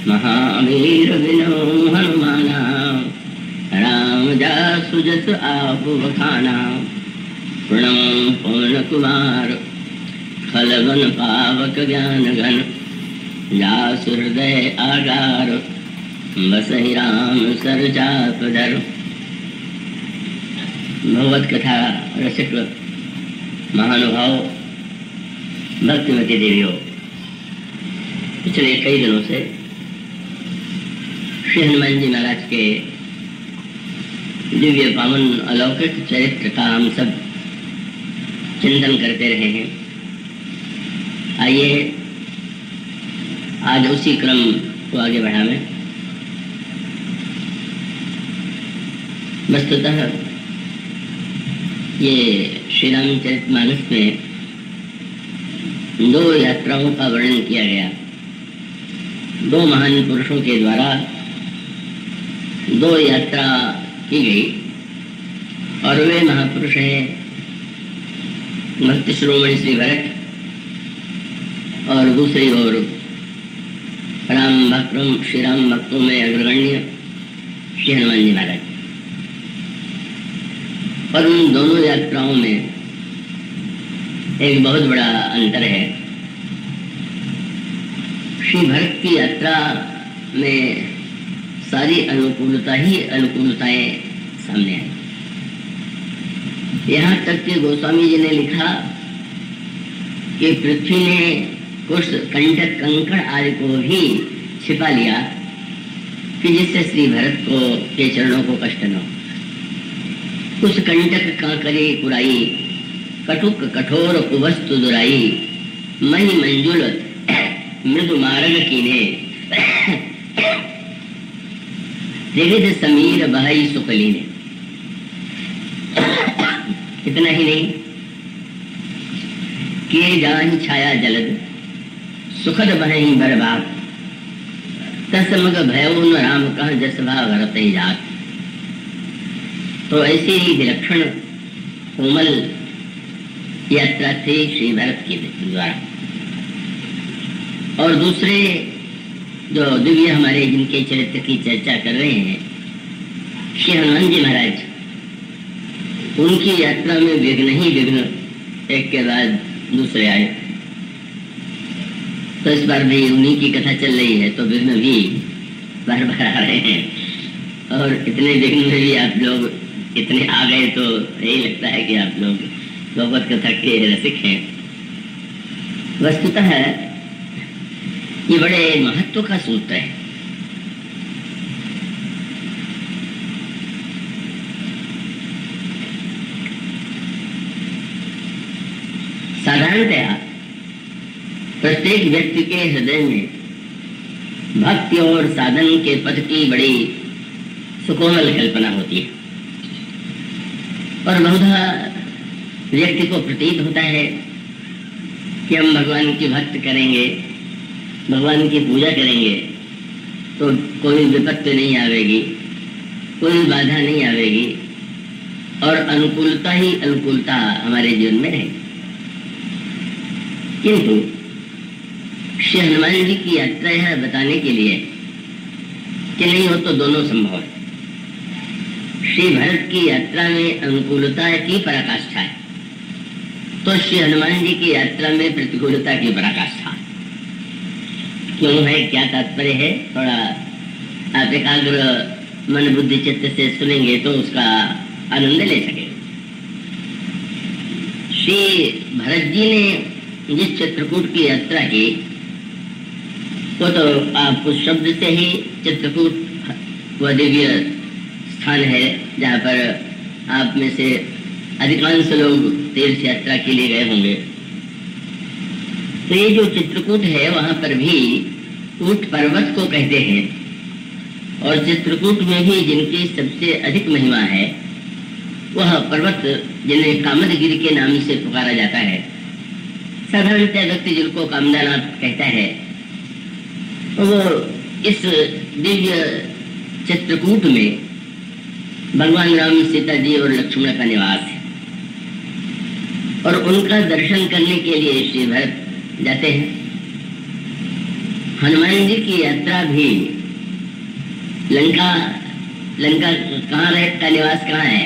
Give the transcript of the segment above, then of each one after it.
महावीर बिनो हनुमाना, राम जासु जस आपु बखाना। प्रणम पवन कुमार, खलवन पावक ज्ञान घन। जासु हृदय आगार, बसहि राम सर चाप धर। भगवत कथा रसिक महानुभाव भक्तिमती देवियों, पिछले कई दिनों से श्री हनुमान जी महाराज के दिव्य पावन अलौकिक चरित्र का हम सब चिंतन करते रहे हैं। आइए आज उसी क्रम को आगे बढ़ावें। वस्तुतः ये श्री रामचरितमानस में 2 यात्राओं का वर्णन किया गया। 2 महान पुरुषों के द्वारा 2 यात्रा की गई और वे महापुरुष हैं भक्त शिरोमणि श्री भरत और दूसरी ओर राम भक्त श्री राम भक्तों में अग्रगण्य श्री हनुमान जी महाराज। और उन दोनों यात्राओं में एक बहुत बड़ा अंतर है। श्री भरत की यात्रा में सारी अनुकूलता ही अनुकूलताएं सामने आई। यहाँ तक कि गोस्वामी जी ने लिखा कि पृथ्वी ने कुछ कंटक कंकड़ आदि को भी छिपा लिया कि जिससे श्री भरत को के चरणों को कष्ट न हो। कुछ कंटक कांकरी कुराई, कटुक कठोर कुवस्तु दुराई। मही मंजुल मृदु मार्ग कीने, त्रिविध समीर बहाई सुकलीने। इतना ही नहीं, किए जाहि छाया जलद, सुखद बहई बर्बाद। तसमग भयो न राम कह जस भाव भरत ही जात। तो ऐसी ही विलक्षण कोमल यात्रा थी श्री भरत के द्वारा। और दूसरे जो दिव्य हमारे जिनके चरित्र की चर्चा कर रहे हैं श्री हनुमान जी महाराज, उनकी यात्रा में विघ्न ही विघ्न एक के बाद दूसरे आए। तो इस बार भी उन्हीं की कथा चल रही है तो विघ्न भी बार बार आ रहे हैं। और इतने विघ्न में भी आप लोग इतने आ गए तो यही लगता है कि आप लोग भगवत कथा के रसिक हैं। वस्तुतः ये बड़े महत्व का सूत्र है। साधारणतया प्रत्येक व्यक्ति के हृदय में भक्ति और साधन के पथ की बड़ी सुकोमल कल्पना होती है और बहुधा व्यक्ति को प्रतीत होता है कि हम भगवान की भक्ति करेंगे, भगवान की पूजा करेंगे तो कोई विपत्ति नहीं आवेगी, कोई बाधा नहीं आवेगी और अनुकूलता ही अनुकूलता हमारे जीवन में रहेगी। किंतु श्री हनुमान जी की यात्रा यह बताने के लिए कि नहीं हो तो दोनों संभव है। श्री भरत की यात्रा में अनुकूलता की पराकाष्ठा है तो श्री हनुमान जी की यात्रा में प्रतिकूलता की पराकाष्ठा क्यों है, क्या तात्पर्य है, थोड़ा आप एकाग्र मन बुद्धि चित्त से सुनेंगे तो उसका आनंद ले सकेंगे। श्री भरत जी ने जिस चित्रकूट की यात्रा की वो तो आप उस शब्द से ही चित्रकूट वह दिव्य स्थान है जहाँ पर आप में से अधिकांश लोग तीर्थ यात्रा के लिए गए होंगे। तो ये जो चित्रकूट है वहाँ पर भी ऊंट पर्वत को कहते हैं और चित्रकूट में भी जिनकी सबसे अधिक महिमा है वह पर्वत जिन्हें कामदगिरि के नाम से पुकारा जाता है। साधारणतः व्यक्ति जिनको कामदानाथ कहता है वो इस दिव्य चित्रकूट में भगवान राम, सीता जी और लक्ष्मण का निवास है और उनका दर्शन करने के लिए श्री भरत जाते हैं। हनुमान जी की यात्रा भी लंका लंका कहाँ रहे का निवास कहाँ है?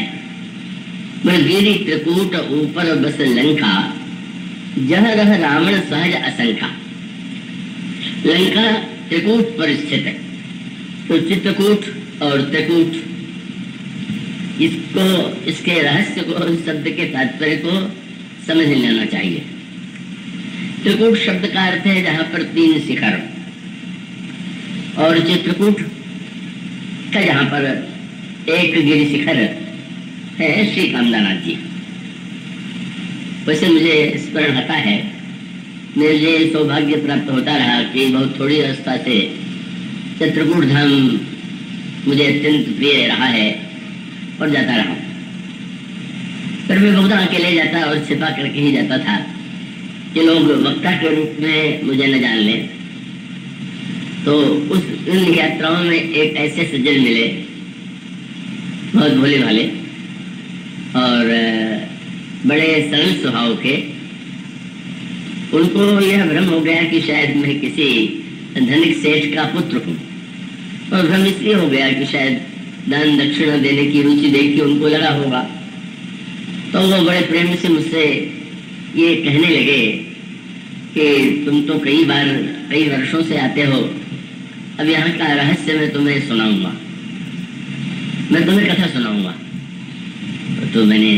गिरि त्रिकूट ऊपर बस लंका, जह रह रावण सहज असंख्या। लंका त्रिकूट पर स्थित है। तो चित्रकूट और त्रिकूट, इसको, इसके रहस्य को, इस शब्द के तात्पर्य को समझ लेना चाहिए। त्रिकूट शब्द का अर्थ है जहां पर 3 शिखर, और चित्रकूट का जहां पर एक गिरि शिखर है श्री कामदानाथ जी। वैसे मुझे स्मरण आता है, मुझे सौभाग्य प्राप्त होता रहा कि बहुत थोड़ी अवस्था से चित्रकूट धाम मुझे अत्यंत प्रिय रहा है और जाता रहा। फिर मैं बहुत अकेले जाता और छिपा करके ही जाता था कि लोग वक्ता के रूप में मुझे न जान लें। तो उस इन यात्राओं में एक ऐसे सज्जन मिले, बहुत भोले भाले और बड़े सरल स्वभाव के। उनको यह भ्रम हो गया कि शायद मैं किसी धनिक सेठ का पुत्र हूँ, और भ्रम इसलिए हो गया कि शायद दान दक्षिणा देने की रुचि देख के उनको लगा होगा। तो वो बड़े प्रेम से मुझसे ये कहने लगे कि तुम तो कई वर्षों से आते हो, अब यहाँ का रहस्य मैं तुम्हें सुनाऊंगा, मैं तुम्हें कथा सुनाऊंगा। तो मैंने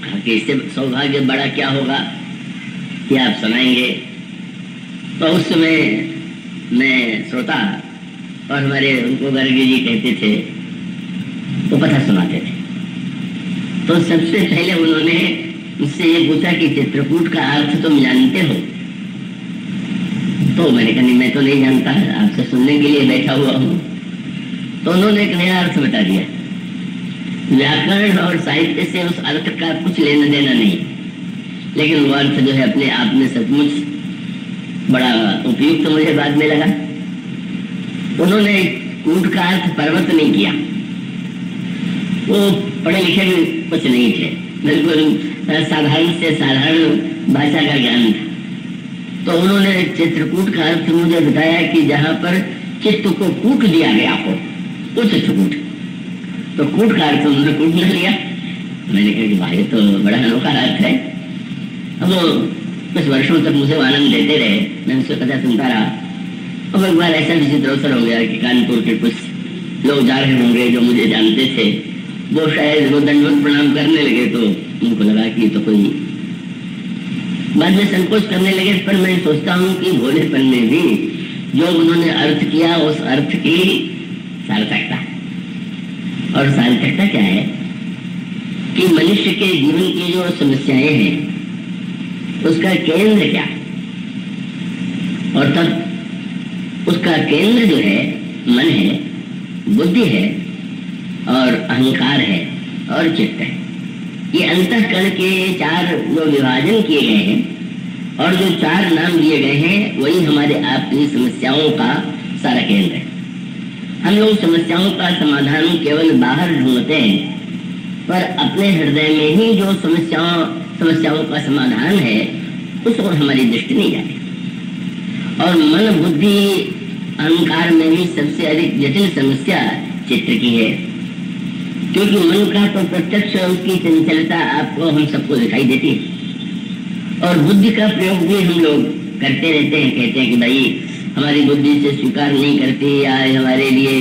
कहा कि इससे सौभाग्य बड़ा क्या होगा कि आप सुनाएंगे। तो उस समय मैं श्रोता और हमारे उनको गर्गी जी कहते थे, वो कथा सुनाते थे। तो सबसे पहले उन्होंने मुझसे ये पूछा कि चित्रकूट का अर्थ तुम जानते हो? तो मैंने कहा नहीं, मैं तो नहीं जानता, आपसे सुनने के लिए बैठा हुआ हूँ। तो उन्होंने एक नया अर्थ बता दिया। व्याकरण और साहित्य से उस अर्थ का कुछ लेना देना नहीं, लेकिन वो अर्थ जो है अपने आप में सचमुच बड़ा उपयुक्त मुझे बाद में लगा। उन्होंने कूट का अर्थ पर्वत नहीं किया, वो पढ़े लिखे में कुछ नहीं थे, बिल्कुल साधारण से साधारण भाषा का ज्ञान था। तो उन्होंने चित्रकूट का अर्थ मुझे बताया कि जहाँ पर चित्त को कूट दिया गया हो, वो चित्रकूट। तो कूट का अर्थ उन्होंने कूट न लिया। मैंने कहा कि भाई तो बड़ा अनोखा अर्थ है। अब वो कुछ वर्षों तक मुझे आनंद देते रहे, मैं उससे कथा सुनता रहा। अब एक बार ऐसा विचित्र अवसर हो गया कि कानपुर के कुछ लोग जा रहे होंगे जो मुझे जानते थे, वो शायद वो दंडवत प्रणाम करने लगे। तो उनको लगा कि तो कोई, बाद में संकोच करने लगे। पर मैं सोचता हूँ कि भोलेपन में भी जो उन्होंने अर्थ किया, उस अर्थ की सार्थकता। और सार्थकता क्या है कि मनुष्य के जीवन की जो समस्याएं हैं उसका केंद्र क्या है, और तब उसका केंद्र जो है मन है, बुद्धि है और अहंकार है और चित्त है। ये अंतःकरण के 4 जो विभाजन किए गए हैं और जो 4 नाम दिए गए हैं, वही हमारे आपकी समस्याओं का सारा केंद्र है। हम लोग समस्याओं का समाधान केवल बाहर ढूंढते हैं, पर अपने हृदय में ही जो समस्याओं का समाधान है उस ओर हमारी दृष्टि नहीं जाती। और मन बुद्धि अहंकार में भी सबसे अधिक जटिल समस्या चित्त की है, क्योंकि मन का तो प्रत्यक्ष उसकी चंचलता आपको हम सबको दिखाई देती है। और बुद्धि का प्रयोग भी हम लोग करते रहते हैं, कहते हैं कि भाई हमारी बुद्धि से स्वीकार नहीं करती या हमारे लिए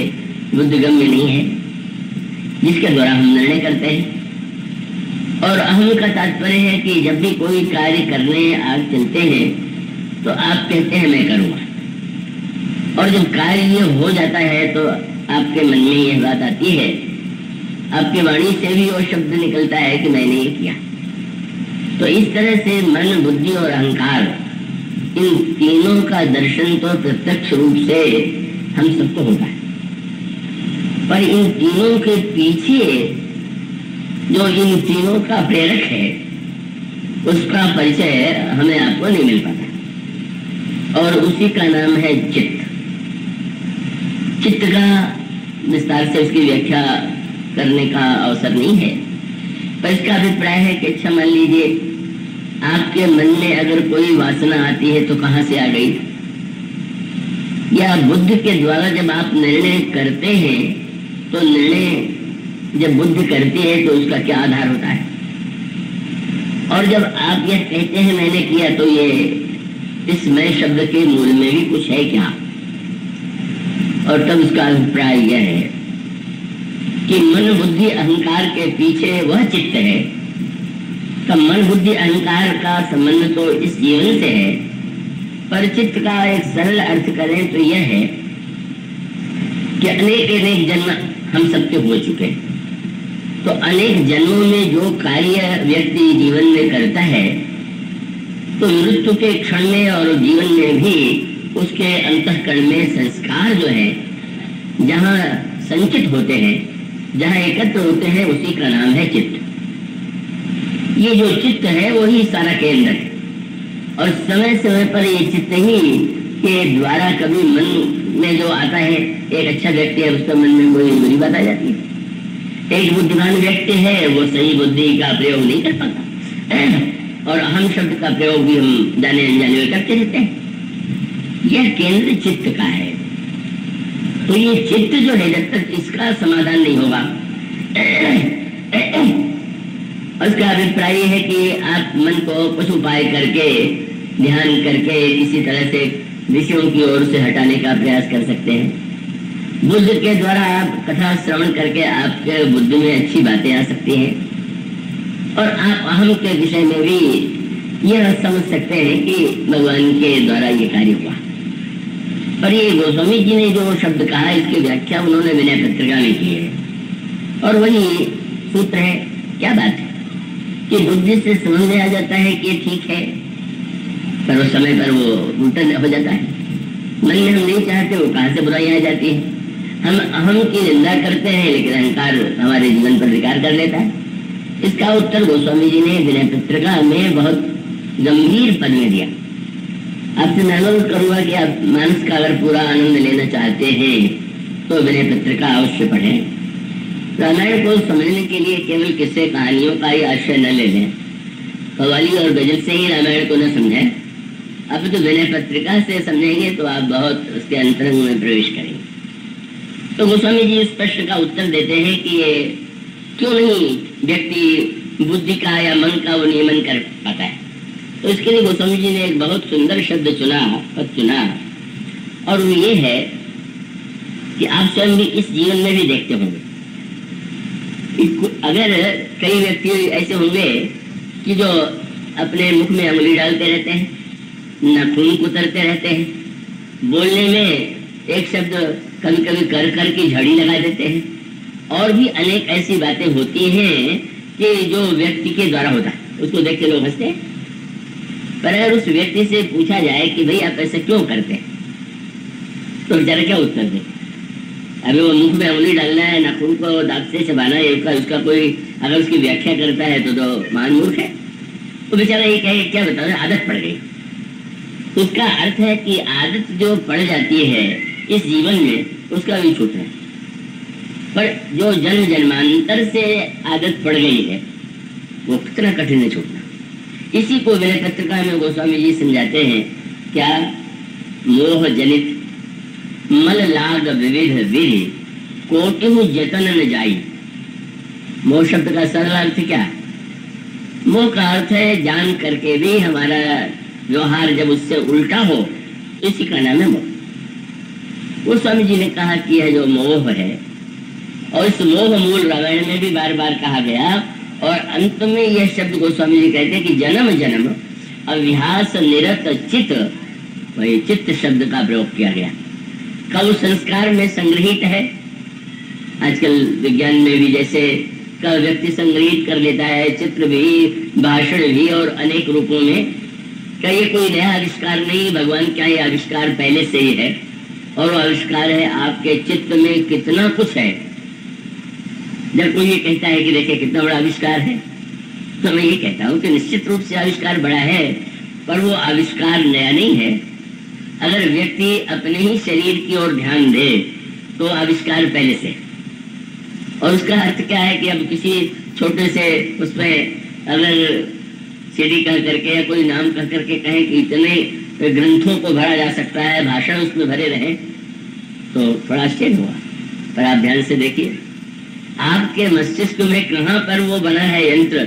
बुद्धिगम्य नहीं है, जिसके द्वारा हम निर्णय करते हैं। और अहम का तात्पर्य है कि जब भी कोई कार्य करने आप चलते हैं तो आप कहते हैं मैं करूँगा, और जब कार्य ये हो जाता है तो आपके मन में यह बात आती है, आपकी वाणी से भी वो शब्द निकलता है कि मैंने ये किया। तो इस तरह से मन, बुद्धि और अहंकार, इन तीनों का दर्शन तो प्रत्यक्ष रूप से हम सबको होता है, पर इन तीनों के पीछे जो इन तीनों का प्रेरक है उसका परिचय हमें आपको नहीं मिल पाता, और उसी का नाम है चित्त। चित्त का विस्तार से उसकी व्याख्या करने का अवसर नहीं है, पर इसका अभिप्राय है कि अच्छा मान लीजिए आपके मन में अगर कोई वासना आती है तो कहाँ से आ गई? या बुद्धि के द्वारा जब आप निर्णय करते हैं तो निर्णय जब बुद्धि करती है तो उसका क्या आधार होता है? और जब आप यह कहते हैं मैंने किया, तो ये इस मैं शब्द के मूल में भी कुछ है क्या? और तब उसका अभिप्राय यह है कि मन बुद्धि अहंकार के पीछे वह चित्त है। तो मन बुद्धि अहंकार का संबंध तो इस जीवन से है, पर चित्त का एक सरल अर्थ करें तो यह है कि अनेक अनेक जन्म हम सबके हो चुके हैं। तो अनेक जन्मों में जो कार्य व्यक्ति जीवन में करता है, तो मृत्यु के क्षण में और जीवन में भी उसके अंतःकरण में संस्कार जो है जहाँ संचित होते हैं, जहाँ एकत्र होते हैं, उसी का नाम है चित्त। ये जो चित्त है वही सारा केंद्र है, और समय समय पर ये चित्त ही के द्वारा कभी मन में जो आता है, एक अच्छा व्यक्ति है उसके मन में कोई बुरी बात आ जाती है, एक बुद्धिमान व्यक्ति है वो सही बुद्धि का प्रयोग नहीं कर पाता, और अहम शब्द का प्रयोग भी हम जाने अनजाने में करते रहते हैं। यह केंद्र चित्त का है। तो ये चित्त जो है, जब तक इसका समाधान नहीं होगा, उसका अभिप्राय है कि आप मन को कुछ उपाय करके, ध्यान करके किसी तरह से विषयों की ओर से हटाने का प्रयास कर सकते हैं। बुद्ध के द्वारा आप कथा श्रवण करके आपके बुद्धि में अच्छी बातें आ सकती हैं, और आप अहम के विषय में भी यह समझ सकते हैं कि भगवान के द्वारा ये कार्य हुआ। पर ये गोस्वामी जी ने जो शब्द कहा, इसकी व्याख्या उन्होंने विनय पत्रिका में की है, और वही सूत्र है। क्या बात है कि बुद्धि से समझ में आ जाता है कि ठीक है, पर उस समय पर वो उल्टा हो जाता है। मन में हम नहीं चाहते, वो कहाँ से बुराई आ जाती है। हम अहम की निंदा करते हैं, लेकिन अहंकार हमारे जीवन पर विकार कर लेता है। इसका उत्तर गोस्वामी जी ने विनय पत्रिका में बहुत गंभीर पद में दिया। आपसे मैं अनुरोध करूंगा कि आप मानस का अगर पूरा आनंद लेना चाहते हैं तो विनय पत्रिका अवश्य पढ़ें। रामायण को समझने के लिए केवल किस्से कहानियों का ही आश्रय न ले लें, कव्वाली और गजल से ही रामायण को न समझें। अब तो विनय पत्रिका से समझेंगे तो आप बहुत उसके अंतरंग में प्रवेश करेंगे। तो गोस्वामी जी इस प्रश्न का उत्तर देते हैं कि ये क्यों नहीं व्यक्ति बुद्धि का या मन का वो नियमन कर पाता है। तो इसके लिए गोस्वामी जी ने एक बहुत सुंदर शब्द पद चुना, और वो ये है कि आप स्वयं भी इस जीवन में भी देखते होंगे। अगर कई व्यक्ति ऐसे होंगे कि जो अपने मुख में अंगुली डालते रहते हैं, नाखून कुतरते रहते हैं, बोलने में एक शब्द कभी कभी कर कर की झड़ी लगा देते हैं, और भी अनेक ऐसी बातें होती हैं कि जो व्यक्ति के द्वारा होता है, उसको देख के लोग हंसते हैं। पर अगर उस व्यक्ति से पूछा जाए कि भाई आप ऐसा क्यों करते हैं, तो बेचारा क्या उत्तर दे? अभी वो मुख में उंगली डालना है, नाखून को दांत से चबाना है, उसका कोई अगर उसकी व्याख्या करता है तो महान मूर्ख है। तो बेचारा ये कहे क्या बताओ, आदत पड़ गई। उसका अर्थ है कि आदत जो पड़ जाती है इस जीवन में, उसका भी छूट है। पर जो जन्म जन्मांतर से आदत पड़ गई है, वो कितना कठिन है छूटना। इसी को विनय पत्रिका में गोस्वामी जी समझाते हैं। क्या? मोह जनित मल लाग विविध विधि कोटिहु जतन न जाई। मोह शब्द का सरल अर्थ क्या? मोह का अर्थ है जान करके भी हमारा व्यवहार जब उससे उल्टा हो, इसी का नाम है मोह। गोस्वामी जी ने कहा कि यह जो मोह है, और इस मोह मूल रामायण में भी बार बार कहा गया, और अंत में यह शब्द गोस्वामी जी कहते हैं कि जन्म जन्म अभ्यास निरत चित्त, वही चित्त शब्द का प्रयोग किया गया। कब संस्कार में संग्रहित है। आजकल विज्ञान में भी जैसे का व्यक्ति संग्रहित कर लेता है, चित्र भी, भाषण भी, और अनेक रूपों में। क्या ये कोई नया आविष्कार नहीं? भगवान का ये आविष्कार पहले से ही है, और वो आविष्कार है आपके चित्त में कितना कुछ है। जब कोई ये कहता है कि देखिए कितना बड़ा आविष्कार है, तो मैं ये कहता हूँ कि निश्चित रूप से आविष्कार बड़ा है, पर वो आविष्कार नया नहीं है। अगर व्यक्ति अपने ही शरीर की ओर ध्यान दे तो आविष्कार पहले से। और उसका अर्थ क्या है कि अब किसी छोटे से उसमें अगर सीढ़ी कह करके या कोई नाम कह करके कहें कि इतने ग्रंथों को भरा जा सकता है, भाषण उसमें भरे रहे, तो थोड़ा आश्चर्य हुआ। पर आप ध्यान से देखिए, आपके मस्तिष्क में कहाँ पर वो बना है यंत्र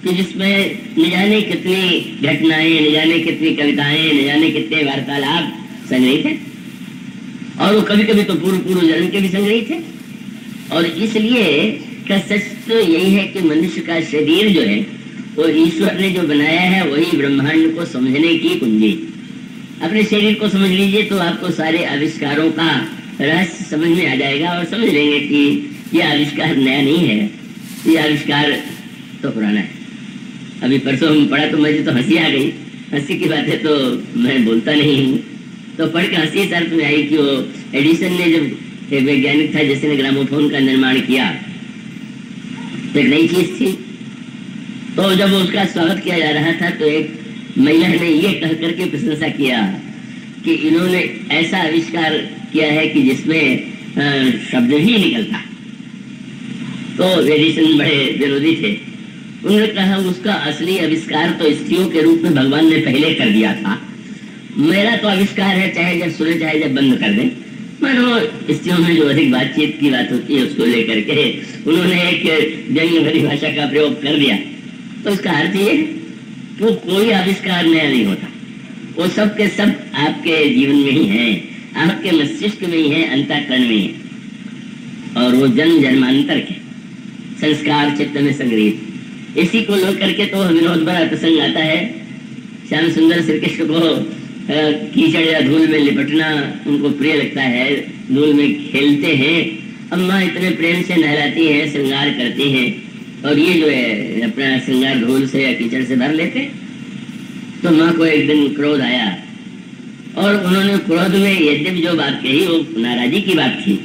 कि जिसमें न जाने कितनी घटनाएं, न जाने कितनी कविताएं, न जाने कितने वार्तालाप संग्रहित हैं, और वो कभी कभी तो पूर्व पूर्व जन्म के भी संग्रहित हैं। और इसलिए का सच तो यही है कि मनुष्य का शरीर जो है वो ईश्वर ने जो बनाया है वही ब्रह्मांड को समझने की कुंजी। अपने शरीर को समझ लीजिए तो आपको सारे आविष्कारों का रहस्य समझ में आ जाएगा, और समझ लेंगे कि ये आविष्कार नया नहीं है, ये आविष्कार तो पुराना है। अभी परसों हम पढ़ा तो मुझे तो हंसी आ गई। हंसी की बात है तो मैं बोलता नहीं हूँ, तो पढ़ के हंसी इस अर्थ में आई कि वो एडिसन ने जब एक वैज्ञानिक था जिसने ग्रामोफोन का निर्माण किया, तो एक नई चीज थी, तो जब उसका स्वागत किया जा रहा था तो एक महिला ने ये कह करके प्रशंसा किया कि इन्होंने ऐसा आविष्कार किया है कि जिसमें शब्द ही निकलता। तो एडिसन बड़े विरोधी थे, उन्होंने कहा उसका असली आविष्कार तो स्त्रियों के रूप में भगवान ने पहले कर दिया था, मेरा तो आविष्कार है चाहे जब सुने चाहे जब बंद कर दें। मानो स्त्रियों में जो अधिक बातचीत की बात होती है उसको लेकर के उन्होंने एक व्यंग्य भरी भाषा का प्रयोग कर दिया। तो इसका अर्थ ये कि कोई आविष्कार नया नहीं होता, वो सब के सब आपके जीवन में ही है, आपके मस्तिष्क में ही है, अंतःकरण में ही है, और वो जन्म जन्मांतर के संस्कार चित्त में संग्रहित। इसी को लेकर के तो विनोद बड़ा प्रसंग आता है। श्याम सुंदर श्री कृष्ण को कीचड़ या धूल में लिपटना उनको प्रिय लगता है, धूल में खेलते हैं, अम्मा इतने प्रेम से नहलाती है, श्रृंगार करती हैं, और ये जो है अपना श्रृंगार धूल से या कीचड़ से भर लेते। तो माँ को एक दिन क्रोध आया, और उन्होंने क्रोध में यद्यपि जो बात कही वो नाराजी की बात थी,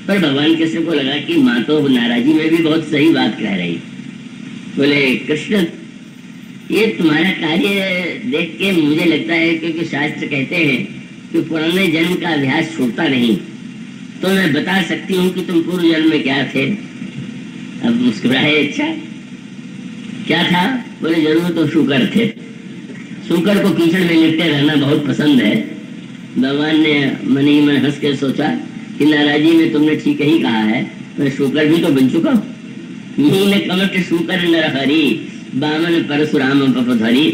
पर भगवान कृष्ण को लगा कि माँ तो नाराजी में भी बहुत सही बात कह रही। बोले कृष्ण, ये तुम्हारा कार्य देख के मुझे लगता है, क्योंकि शास्त्र कहते हैं कि पुराने जन्म का अभ्यास छूटता नहीं, तो मैं बता सकती हूँ कि तुम पूर्व जन्म में क्या थे। अब मुस्कुराए, अच्छा क्या था? बोले जरूर तो शुकर थे। शुकर को कीचड़ में लिपटे रहना बहुत पसंद है। भगवान ने मन ही मन हंस के सोचा कि नाराजी में तुमने ठीक ही कहा है, मैं शुकर भी तो बन चुका हूँ। मीन कमट शुकर नरहरि बामन परशुराम पपधरी।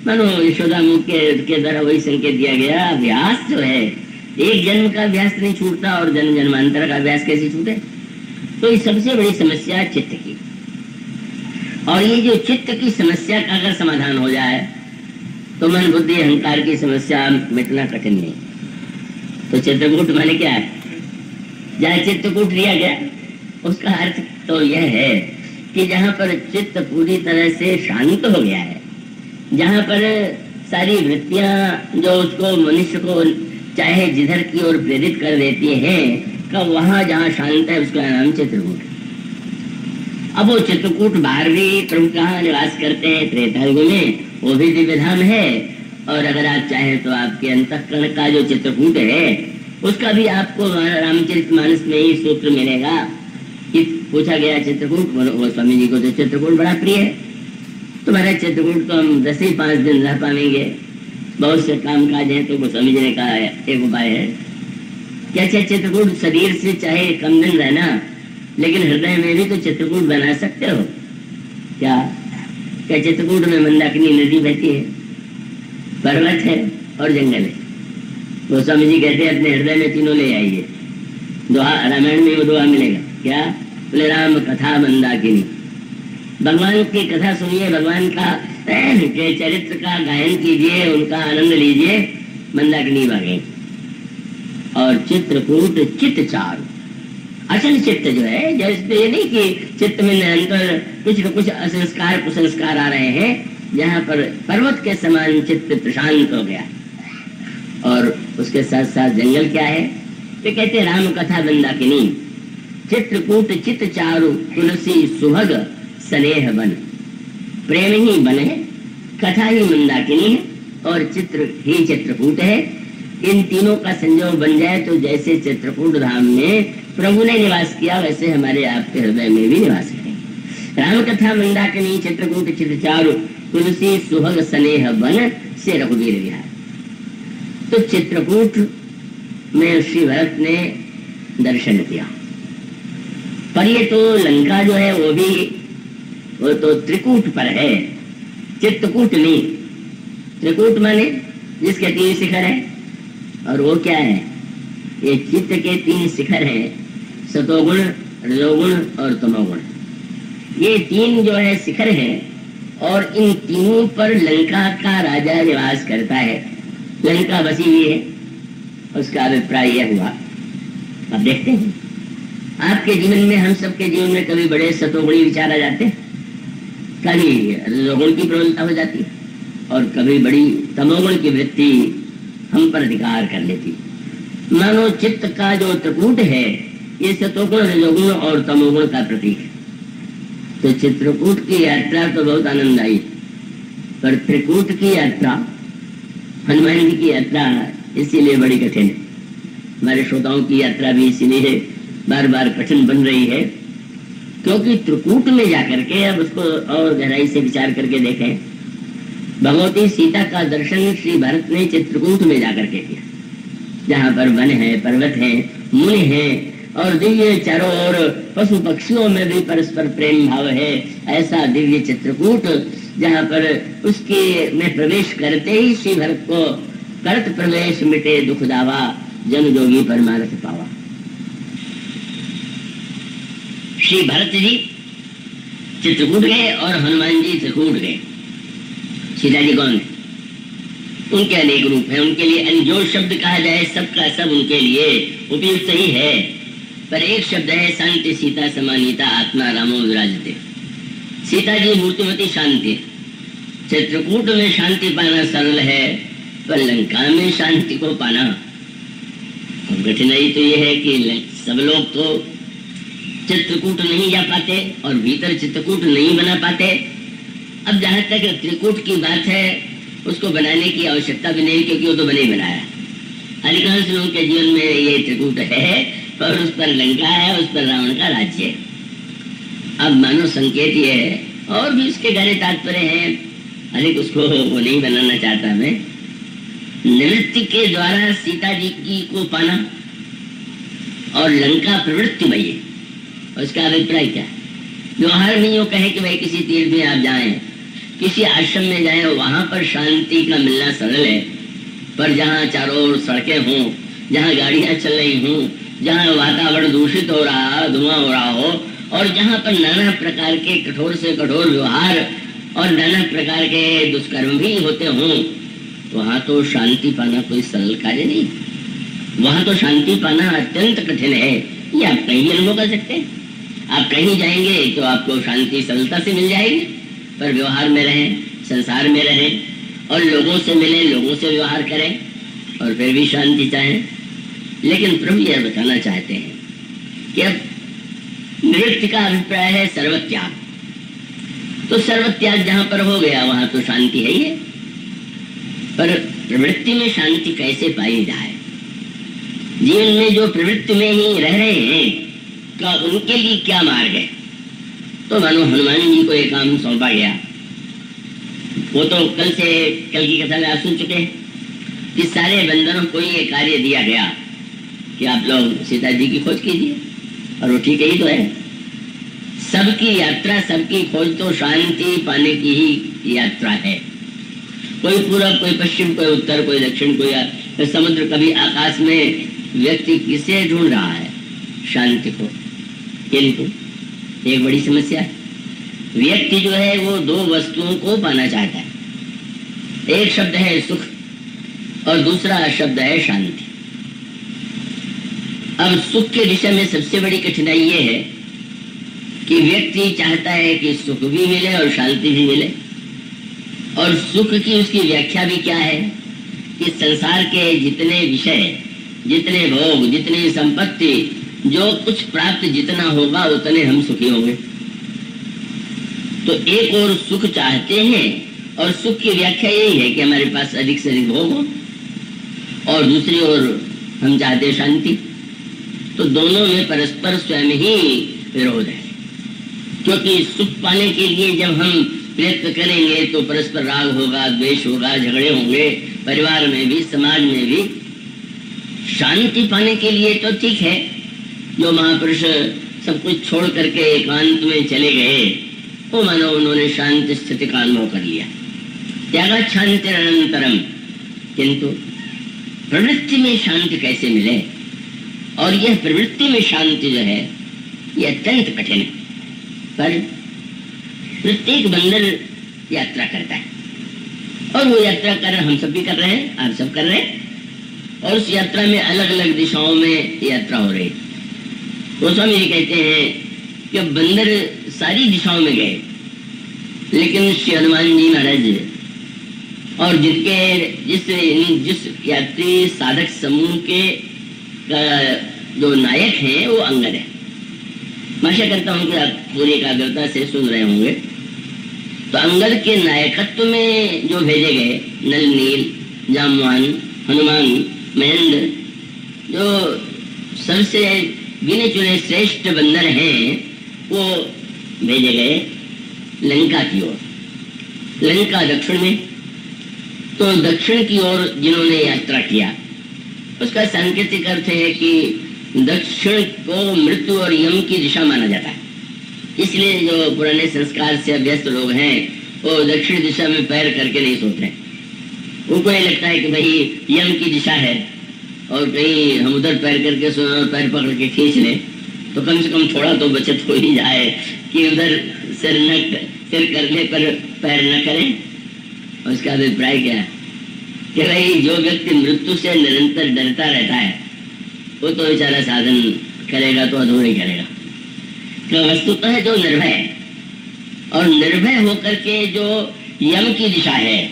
मानो यशोदा मुख के द्वारा वही संकेत दिया गया। अभ्यास जो है, एक जन्म का अभ्यास नहीं छूटता, और जन्म जन्मांतर का अभ्यास कैसे छूटे? तो ये सबसे बड़ी समस्या है चित्त की। और ये जो चित्त की समस्या का अगर समाधान हो जाए तो मन बुद्धि अहंकार की समस्या मिटना कठिन नहीं। तो चित्रकूट माने क्या है? जहाँ चित्रकूट लिया गया उसका अर्थ तो यह है कि जहाँ पर चित्त पूरी तरह से शांत हो गया है, जहाँ पर सारी वृत्तियां जो उसको मनुष्य को चाहे जिधर की ओर प्रेरित कर देती हैं, का वहाँ जहाँ शांत है उसका नाम चित्रकूट। अब वो चित्रकूट बाहर भी प्रभु कहाँ निवास करते हैं? त्रेतायुग में, वो भी दिव्य धाम है। और अगर आप चाहें तो आपके अंतःकरण का जो चित्रकूट है उसका भी आपको रामचरितमानस में ही सूत्र मिलेगा। कि पूछा गया चित्रकूट, वो स्वामी जी को तो चित्रकूट बड़ा प्रिय है। तुम्हारा चित्रकूट तो हम 10 ही 5 दिन रह पाएंगे, बहुत से काम काज है। तो स्वामी जी ने कहा एक उपाय है कि अच्छा चित्रकूट शरीर से चाहे कम दिन रहना, लेकिन हृदय में भी तो चित्रकूट बना सकते हो। क्या चित्रकूट में मंदाकिनी नदी बहती है, पर्वत है और जंगल है। तो स्वामी जी कहते हैं अपने हृदय में तीनों ले आइए। दुआ रामायण में वो दुआ मिलेगा क्या? बोले राम कथा मंदाकिनी, भगवान की कथा सुनिए, भगवान का चरित्र का गायन कीजिए, उनका आनंद लीजिए, मंदाकिनी बहे। और चित्रकूट चित्त चारु, अचल चित्त जो है, जैसे ये नहीं कि चित्त में निरंतर कुछ न कुछ असंस्कार कुसंस्कार आ रहे हैं, जहाँ पर पर्वत के समान चित्त प्रशांत हो गया। और उसके साथ साथ जंगल क्या है? तो कहते हैं राम कथा मंदाकिनी, चित्रकूट चित्त चारु, तुलसी सुभग स्नेह बन। प्रेम ही बन है, कथा ही मंदाकिनी है, और चित्र ही चित्रकूट है। इन तीनों का संयोग बन जाए तो जैसे चित्रकूट धाम में प्रभु ने निवास किया, वैसे हमारे आपके हृदय में भी निवास करेंगे। राम कथा मंदाकिनी, चित्रकूट चित्त चारु, तुलसी सुभग स्नेह बन से रघुवीर विहार। तो चित्रकूट में श्री भरत ने दर्शन किया। पर ये तो लंका जो है वो तो त्रिकूट पर है, चित्रकूट नहीं। त्रिकूट माने जिसके 3 शिखर है, और वो क्या है? ये चित्त के 3 शिखर हैं, सतोगुण, रजोगुण और तमोगुण। ये 3 जो है शिखर हैं, और इन तीनों पर लंका का राजा निवास करता है। लंका बसी हुई है, उसका अभिप्राय यह हुआ। अब देखते हैं आपके जीवन में, हम सबके जीवन में कभी बड़े सतोगुणी विचार आ जाते हैं, कभी रजोगुण की प्रबलता हो जाती है, और कभी बड़ी तमोगुण की वृत्ति हम पर अधिकार कर लेती। मानो चित्त का जो त्रिकूट है ये सतोगुण, रजोगुण और तमोगुण का प्रतीक है। तो चित्रकूट की यात्रा तो बहुत आनंददायी, पर त्रिकूट की यात्रा, हनुमान जी की यात्रा इसीलिए बड़ी कठिन है। हमारे श्रोताओं की यात्रा भी इसीलिए बार बार कठिन बन रही है, क्योंकि त्रिकूट में जाकर के अब उसको और गहराई से विचार करके देखें। भगवती सीता का दर्शन श्री भरत ने चित्रकूट में जाकर के किया, जहाँ पर वन है, पर्वत है, मुनि है, और दिव्य चारों ओर पशु पक्षियों में भी परस्पर प्रेम भाव है। ऐसा दिव्य चित्रकूट जहाँ पर उसके में प्रवेश करते ही श्री भरत को करत प्रवेश मिटे दुख दावा, जन जोगी परमार्थ पावा। श्री भरत जी चित्रकूट गए और हनुमान जी त्रिकूट गए। सीता जी कौन है? उनके अनेक रूप हैं, उनके लिए जो शब्द कहा जाए सबका सब उनके लिए उपयुक्त ही है। पर एक शब्द है शांति सीता समानीता आत्मा रामो विराजते। सीता जी मूर्तिमती शांति। चित्रकूट में शांति पाना सरल है, पर लंका में शांति को पाना कठिनाई तो यह है कि सब लोग तो चित्रकूट नहीं जा पाते और भीतर चित्रकूट नहीं बना पाते। अब जहाँ तक त्रिकूट की बात है, उसको बनाने की आवश्यकता भी नहीं, क्योंकि वो तो बने बनाया। अधिकांश लोगों के जीवन में ये त्रिकूट है, और उस पर लंका है, उस पर रावण का राज्य है। अब मानो संकेत ये है, और भी उसके गहरे तात्पर्य हैं, अधिक उसको वो नहीं बनाना चाहता मैं। निवृत्ति के द्वारा सीता जी की को पाना और लंका प्रवृत्ति भई, उसका अभिप्राय क्या है? व्यवहार नहीं हो कहे कि भाई किसी तीर्थ में आप जाएं, किसी आश्रम में जाएं, वहां पर शांति का मिलना सरल है। पर जहाँ चारों ओर सड़कें हों, जहाँ गाड़ियां चल रही हों, जहाँ वातावरण दूषित हो रहा, धुआं हो रहा हो, और जहाँ पर नाना प्रकार के कठोर से कठोर व्यवहार और नाना प्रकार के दुष्कर्म भी होते हों, वहाँ तो शांति पाना कोई सरल कार्य नहीं। वहाँ तो शांति पाना अत्यंत कठिन है। ये आप कहीं भी अनुभव कर सकते हैं। आप कहीं जाएंगे तो आपको शांति सरलता से मिल जाएगी, पर व्यवहार में रहें, संसार में रहें, और लोगों से मिलें, लोगों से व्यवहार करें, और फिर भी शांति चाहें। लेकिन प्रभु यह बताना चाहते हैं कि अब निवृत्ति का अभिप्राय है सर्वत्याग। तो सर्वत्याग जहां पर हो गया वहां तो शांति है ही है, पर प्रवृत्ति में शांति कैसे पाई जाए? जीवन में जो प्रवृत्ति में ही रह रहे हैं, क्या उनके लिए क्या मार्ग है? तो मानो हनुमान जी को एक काम सौंपा गया। वो तो कल की कथा में आप सुन चुके हैं कि सारे बंदरों को ये कार्य दिया गया कि आप लोग सीता जी की खोज कीजिए, और वो ठीक ही तो है। सबकी यात्रा, सबकी खोज तो शांति पाने की ही यात्रा है। कोई पूरब, कोई पश्चिम, कोई उत्तर, कोई दक्षिण, कोई समुद्र, कभी आकाश में। व्यक्ति किसे ढूंढ रहा है? शांति को। किंतु एक बड़ी समस्या है, व्यक्ति जो है वो 2 वस्तुओं को पाना चाहता है। एक शब्द है सुख और दूसरा शब्द है शांति। अब सुख के विषय में सबसे बड़ी कठिनाई ये है कि व्यक्ति चाहता है कि सुख भी मिले और शांति भी मिले। और सुख की उसकी व्याख्या भी क्या है कि संसार के जितने विषय, जितने भोग, जितनी संपत्ति, जो कुछ प्राप्त जितना होगा उतने हम सुखी होंगे। तो एक और सुख चाहते हैं, और सुख की व्याख्या यही है कि हमारे पास अधिक से अधिक भोग हो, और दूसरी ओर हम चाहते हैं शांति। तो दोनों में परस्पर स्वयं ही विरोध है, क्योंकि सुख पाने के लिए जब हम प्रयत्न करेंगे तो परस्पर राग होगा, द्वेष होगा, झगड़े होंगे, परिवार में भी, समाज में भी शांति पाने के लिए तो ठीक है, जो महापुरुष सब कुछ छोड़ करके एकांत में चले गए, वो मानो उन्होंने शांति स्थिति का अनुभव कर लिया, त्यागा शांति अनंतरम। किंतु प्रवृत्ति में शांति कैसे मिले, और यह प्रवृत्ति में शांति जो है यह अत्यंत कठिन है। पर प्रत्येक बंदर यात्रा करता है, और वो यात्रा कर हम सब भी कर रहे हैं, आप सब कर रहे हैं, और उस यात्रा में अलग अलग दिशाओं में यात्रा हो रही है। गोस्वामी जी कहते हैं कि बंदर सारी दिशाओं में गए, लेकिन श्री हनुमान जी महाराज और जिस यात्री साधक समूह के जो नायक हैं वो अंगद है। मैं आशा करता हूँ कि आप पूरी एकाग्रता से सुन रहे होंगे। तो अंगद के नायकत्व में जो भेजे गए नल, नील, जामवान, हनुमान, महेंद्र, जो सबसे गिने चुने श्रेष्ठ बंदर हैं, वो भेजे गए लंका की ओर। लंका दक्षिण में, तो दक्षिण की ओर जिन्होंने यात्रा किया, उसका सांकेतिक अर्थ है कि दक्षिण को मृत्यु और यम की दिशा माना जाता है। इसलिए जो पुराने संस्कार से अभ्यस्त लोग हैं वो दक्षिण दिशा में पैर करके नहीं सोते। उनको ये लगता है कि भाई यम की दिशा है, और कहीं हम उधर पैर करके सोए और पैर पकड़ के खींच लें तो कम से कम थोड़ा तो बचत हो ही जाए, कि उधर सिर करने पर पैर न करें। उसका अभिप्राय क्या है कि भाई जो व्यक्ति मृत्यु से निरंतर डरता रहता है वो तो बेचारा साधन करेगा तो अधूरा ही करेगा। तो वस्तुतः है जो निर्भय है, और निर्भय होकर के जो यम की दिशा है,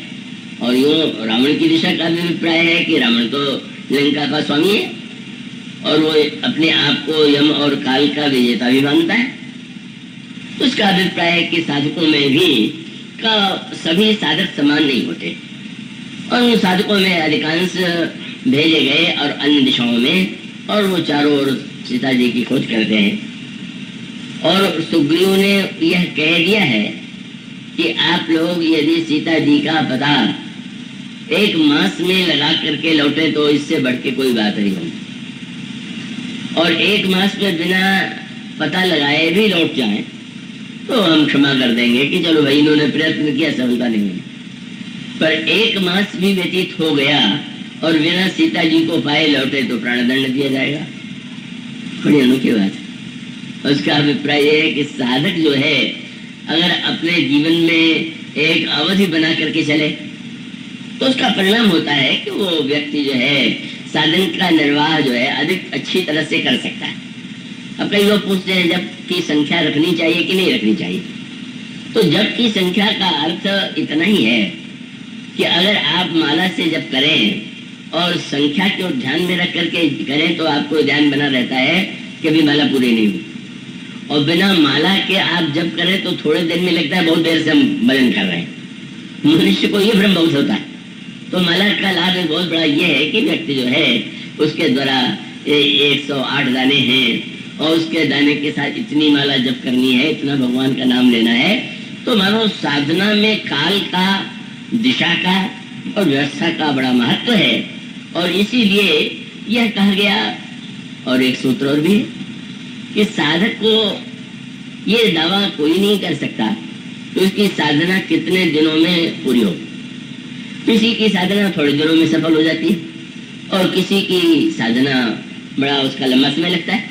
और यो रावण की दिशा का भी अभिप्राय है कि रावण तो लंका का स्वामी है, और वो अपने आप को यम और काल का विजेता भी मानता है। तो उसका अभिप्राय है कि साधकों में भी का सभी साधक समान नहीं होते, और उन साधकों में अधिकांश भेजे गए और अन्य दिशाओं में, और वो चारों ओर सीता जी की खोज करते हैं। और सुग्रीव ने यह कह दिया है कि आप लोग यदि सीता जी का पता 1 मास में लगा करके लौटे तो इससे बढ़ के कोई बात नहीं होगी, और 1 मास में बिना पता लगाए भी लौट जाएं तो हम क्षमा कर देंगे कि चलो भाई इन्होंने प्रयत्न किया, सफलता नहीं मिली। पर 1 मास भी व्यतीत हो गया और बिना सीता जी को पाए लौटे तो प्राणदंड दिया जाएगा। बड़ी अनोखी बात है। उसका अभिप्राय है कि साधक जो है अगर अपने जीवन में एक अवधि बना करके चले तो उसका परिणाम होता है कि वो व्यक्ति जो है साधन का निर्वाह जो है अधिक अच्छी तरह से कर सकता है। अब कई लोग पूछते हैं जब की संख्या रखनी चाहिए कि नहीं रखनी चाहिए। तो जब की संख्या का अर्थ इतना ही है कि अगर आप माला से जब करें और संख्या को ध्यान में रख करके करें तो आपको ध्यान बना रहता है कि अभी माला पूरी नहीं हुई, और बिना माला के आप जब करें तो थोड़े देर में लगता है बहुत देर से हम भजन कर रहे हैं। मनुष्य को ये भ्रम बहुत होता है। तो माला का लाभ एक बहुत बड़ा ये है कि व्यक्ति जो है उसके द्वारा 108 दाने हैं और उसके दाने के साथ इतनी माला जप करनी है, इतना भगवान का नाम लेना है, तो मानो साधना में काल का, दिशा का और व्यवस्था का बड़ा महत्व है। और इसीलिए यह कहा गया। और एक सूत्र और भी है कि साधक को ये दावा कोई नहीं कर सकता कि उसकी साधना कितने दिनों में पूरी हो। किसी की साधना थोड़े दिनों में सफल हो जाती है और किसी की साधना बड़ा उसका लंबा समय लगता है।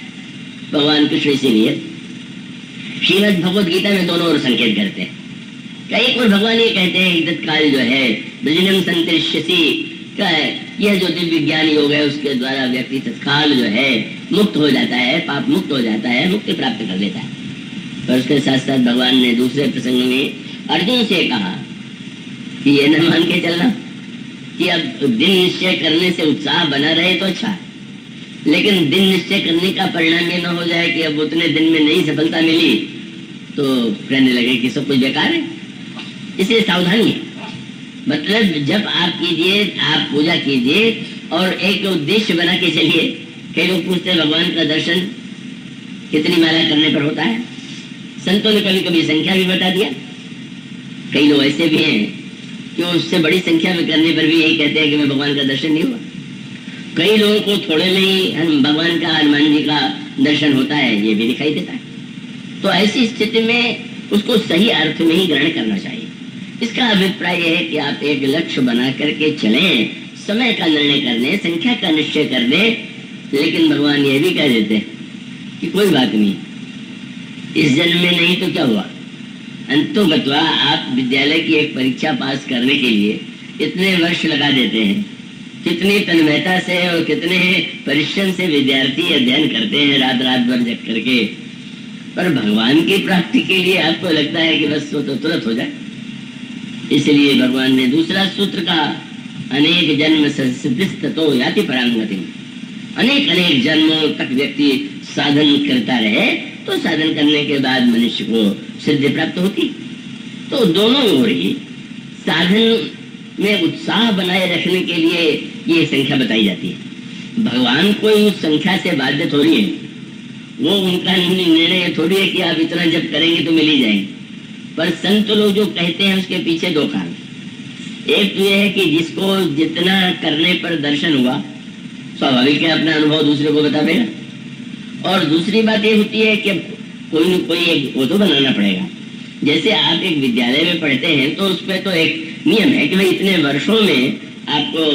भगवान कृष्ण इसीलिए श्रीमद् भगवद गीता में दोनों ओर संकेत करते हैं। कई और भगवान ये कहते हैं कि तत्काल जो है ब्रजनम संतरिष्यसि का यह जो दिव्य ज्ञान योग है उसके द्वारा व्यक्ति तत्काल जो है मुक्त हो जाता है, पाप मुक्त हो जाता है, मुक्ति प्राप्त कर लेता है। पर उसके साथ साथ भगवान ने दूसरे प्रसंग में अर्जुन से कहा कि ये न मान के चलना कि अब दिन निश्चय करने से उत्साह बना रहे तो अच्छा, लेकिन दिन निश्चय करने का परिणाम ये न हो जाए कि अब उतने दिन में नई सफलता मिली तो कहने लगे कि सब कुछ बेकार है। इसलिए सावधानी है। मतलब जब आप कीजिए, आप पूजा कीजिए और एक उद्देश्य बना के चलिए। कई लोग पूछते हैं भगवान का दर्शन कितनी माला करने पर होता है। संतों ने कभी कभी संख्या भी बता दिया। कई लोग ऐसे भी हैं कि उससे बड़ी संख्या में करने पर भी यही कहते हैं कि मैं भगवान का दर्शन नहीं हुआ। कई लोगों को थोड़े में ही भगवान का, हनुमान जी का दर्शन होता है, ये भी दिखाई देता है। तो ऐसी स्थिति में उसको सही अर्थ में ही ग्रहण करना चाहिए। इसका अभिप्राय यह है कि आप एक लक्ष्य बना करके चलें, समय का निर्णय कर लें, संख्या का निश्चय कर लें, लेकिन भगवान ये भी कह देते हैं कि कोई बात नहीं, इस जन्म में नहीं तो क्या हुआ, अंतो गत्वा आप विद्यालय की एक परीक्षा पास करने के लिए इतने वर्ष लगा देते हैं, कितनी तन्मयता से और कितने परिश्रम से विद्यार्थी अध्ययन करते हैं रात रात भर जग करके, पर भगवान की प्राप्ति के लिए आपको लगता है कि बस वो तो तुरंत हो जाए। इसलिए भगवान ने दूसरा सूत्र कहा, अनेक जन्म संसिद्धिस्ततो याति परांगति। अनेक अनेक जन्मों तक व्यक्ति साधन करता रहे तो साधन करने के बाद मनुष्य को सिद्धि प्राप्त होती। तो दोनों ओर ही साधन में उत्साह बनाए रखने के लिए ये संख्या बताई जाती है। भगवान कोई उस संख्या से बाध्य थोड़ी है, वो उनका निर्णय थोड़ी है कि आप इतना जब करेंगे तो मिल ही जाएंगे। पर संत लोग जो कहते हैं उसके पीछे दो कारण। एक तो यह है कि जिसको जितना करने पर दर्शन हुआ, स्वाभाविक है अपना अनुभव दूसरे को बता देगा। और दूसरी बात ये होती है कि कोई न कोई एक वो तो बनाना पड़ेगा। जैसे आप एक विद्यालय में पढ़ते हैं तो उस पर तो एक नियम है कि भाई इतने वर्षों में आपको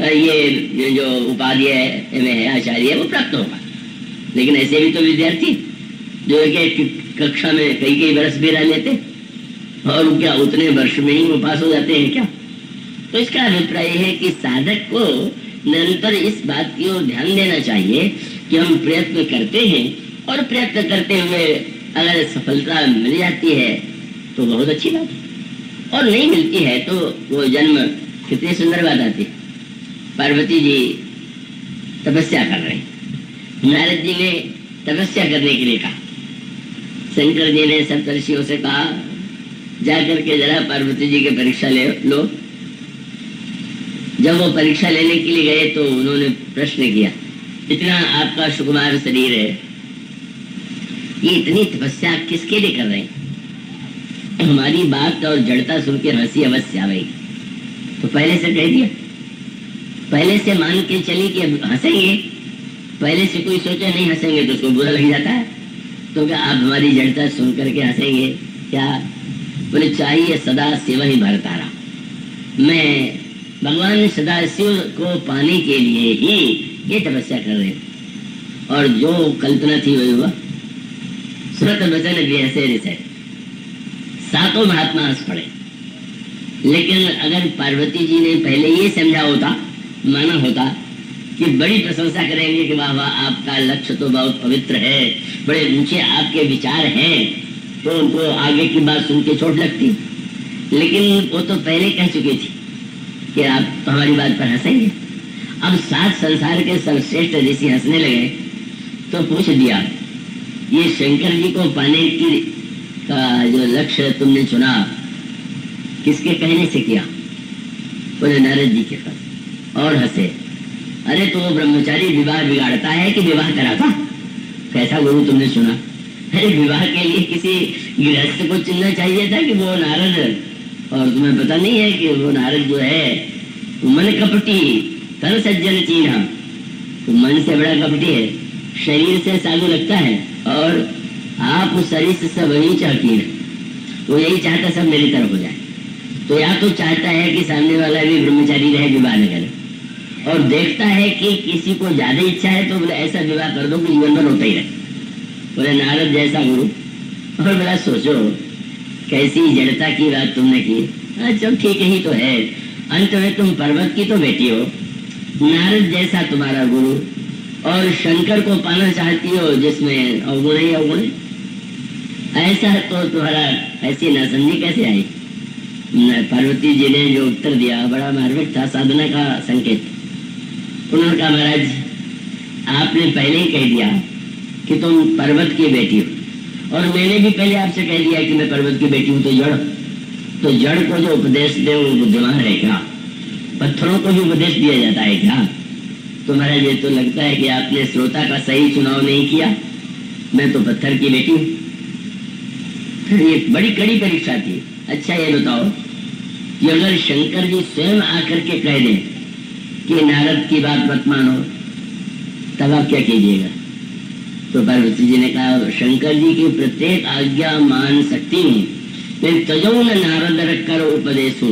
ये जो उपाधि है, आचार्य है, वो प्राप्त होगा। लेकिन ऐसे भी तो विद्यार्थी जो एक कक्षा में कई कई वर्ष भी रह लेते और क्या उतने वर्ष में ही वो पास हो जाते हैं क्या? तो इसका अभिप्राय है कि साधक को निरंतर इस बात की ओर ध्यान देना चाहिए कि हम प्रयत्न करते हैं और प्रयत्न करते हुए अगर सफलता मिल जाती है तो बहुत अच्छी बात है, और नहीं मिलती है तो वो जन्म, कितनी सुंदर बात आती है। पार्वती जी तपस्या कर रहे, नारद जी ने तपस्या करने के लिए कहा, शंकर जी ने सप्तर्षियों से कहा जाकर के जरा पार्वती जी की परीक्षा ले लो। जब वो परीक्षा लेने के लिए गए तो उन्होंने प्रश्न किया, इतना आपका सुकुमार शरीर है, ये इतनी तपस्या किसके लिए कर रहे हैं? हमारी बात और जड़ता सुन के हंसी अवश्य आवेगी। तो पहले से कह दिया, पहले से मान के चली कि हंसेंगे। पहले से कोई सोचे नहीं हंसेंगे तो उसको बुरा लग जाता है, तो क्या आप हमारी जड़ता सुन करके हंसेंगे क्या? बोले चाहिए सदा शिव ही भरतारा। मैं भगवान सदाशिव को पाने के लिए ही ये तपस्या कर रहे हैं, और जो कल्पना थी वही हुआ। श्रुत वचन भी ऐसे रिसे, सातों महात्मा हंस पड़े। लेकिन अगर पार्वती जी ने पहले ये समझा होता, माना होता कि बड़ी प्रशंसा करेंगे कि वाह वाह आपका लक्ष्य तो बहुत पवित्र है, बड़े ऊंचे आपके विचार हैं, तो उनको आगे की बात सुन के चोट लगती। लेकिन वो तो पहले कह चुकी थी कि आप तो हमारी बात पर हंसेंगे। अब सात संसार के सर्वश्रेष्ठ ऋषि हंसने लगे तो पूछ दिया, ये शंकर जी को पाने की का जो लक्ष्य तुमने चुना किसके कहने से किया? बोले नारद जी के पास, और हंसे। अरे तो वो ब्रह्मचारी विवाह बिगाड़ता है कि विवाह कराता? कैसा गुरु तुमने सुना? अरे विवाह के लिए किसी गृहस्थ को चुनना चाहिए था कि वो नारद, और तुम्हें पता नहीं है कि वो नारद जो है मन कपटी तन सज्जन चीन्हा, तो मन से बड़ा कपटी है, शरीर से साधु लगता है, और आप उस शरीर से सब वही चाहती है। वो यही चाहता सब मेरी तरफ हो जाए। तो या तो चाहता है कि सामने वाला भी ब्रह्मचारी रहे, विवाह न करे, और देखता है कि किसी को ज्यादा इच्छा है तो बोले ऐसा विवाह कर दो कि जीवन भर होता ही रहे। बोले नारद जैसा गुरु। और बड़ा सोचो कैसी जड़ता की बात तुमने की। अच्छा ठीक ही तो है, अंत में तुम पर्वत की तो बेटी हो, नारद जैसा तुम्हारा गुरु, और शंकर को पाना चाहती हो जिसमें अवगुण ही अवगुण। ऐसा तो तुम्हारा ऐसी नासमझी कैसे आई? पार्वती जी ने जो उत्तर दिया बड़ा मार्मिक था, साधना का संकेत। उन्होंने कहा महाराज आपने पहले ही कह दिया कि तुम पर्वत की बेटी हो, और मैंने भी पहले आपसे कह दिया कि मैं पर्वत की बेटी हूँ। तो जड़ को जो उपदेश दे वो बुद्धिमान है क्या? पत्थरों को भी उपदेश दिया जाता है क्या? तो महाराज ये तो लगता है कि आपने श्रोता का सही चुनाव नहीं किया। मैं तो पत्थर की बेटी हूँ। ये बड़ी कड़ी परीक्षा थी। अच्छा ये बताओ कि अगर शंकर जी स्वयं आकर के कह दें कि नारद की बात मत मानो, तब आप क्या कीजिएगा? तो पार्वती जी ने कहा, शंकर जी की प्रत्येक आज्ञा मान सकती हूँ, लेकिन तजो न नारद कर उपदेशो,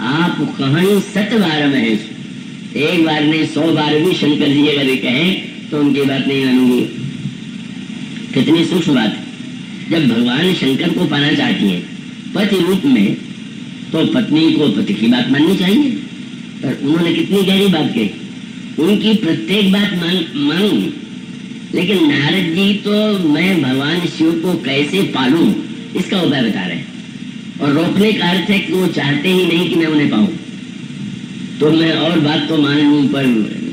आप कहानी 7 बार महेश, एक बार नहीं 100 बार भी शंकर जी अगर कहें तो उनकी बात नहीं मानूंगी। कितनी सूक्ष्म बात है। जब भगवान शंकर को पाना चाहती है पति रूप में, तो पत्नी को पति की बात माननी चाहिए। पर उन्होंने कितनी गहरी बात कही, उनकी प्रत्येक बात मानूंगी, लेकिन नारद जी तो मैं भगवान शिव को कैसे पालूं इसका उपाय बता रहे हैं। और रोकने का अर्थ है कि वो चाहते ही नहीं कि मैं उन्हें पाऊं। तो मैं और बात तो मान लूं, पर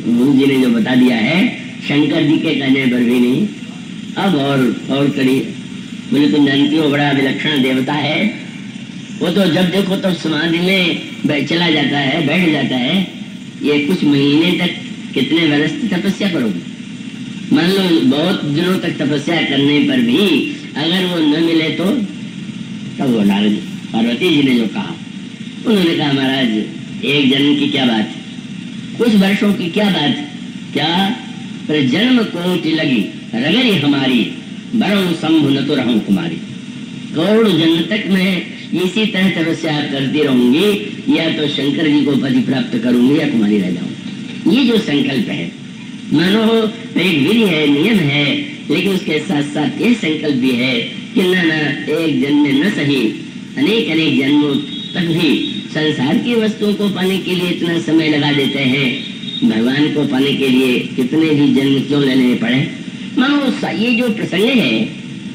गुरु जी ने जो बता दिया है शंकर जी के कहने पर भी नहीं। अब और कड़ी बोले, तुम जानती हो बड़ा विलक्षण देवता है वो, तो जब देखो तब समाधि में चला जाता है, बैठ जाता है। ये कुछ महीने तक कितने वर्ष तपस्या करोगे? मान लो बहुत दिनों तक तपस्या करने पर भी अगर वो न मिले तो? तब वो नारद पार्वती जी ने जो कहा, उन्होंने कहा, महाराज एक जन्म की क्या बात, कुछ वर्षों की क्या बात, क्या पर जन्म कोटि लगी रगरी हमारी, बरम शंभु न तो रहूं कुमारी। करोड़ जन्म तक मैं इसी तरह तपस्या करती रहूंगी, या तो शंकर जी को पति प्राप्त करूंगी या कुमारी रह जाऊंगी। ये जो संकल्प है, मानो एक विधि है, नियम है, लेकिन उसके साथ साथ यह संकल्प भी है कि न एक जन्म में न सही अनेक जन्मों तक भी संसार की वस्तुओं को पाने के लिए इतना समय लगा देते हैं, भगवान को पाने के लिए कितने भी जन्म क्यों लेने पड़े। मानो ये जो प्रसंग है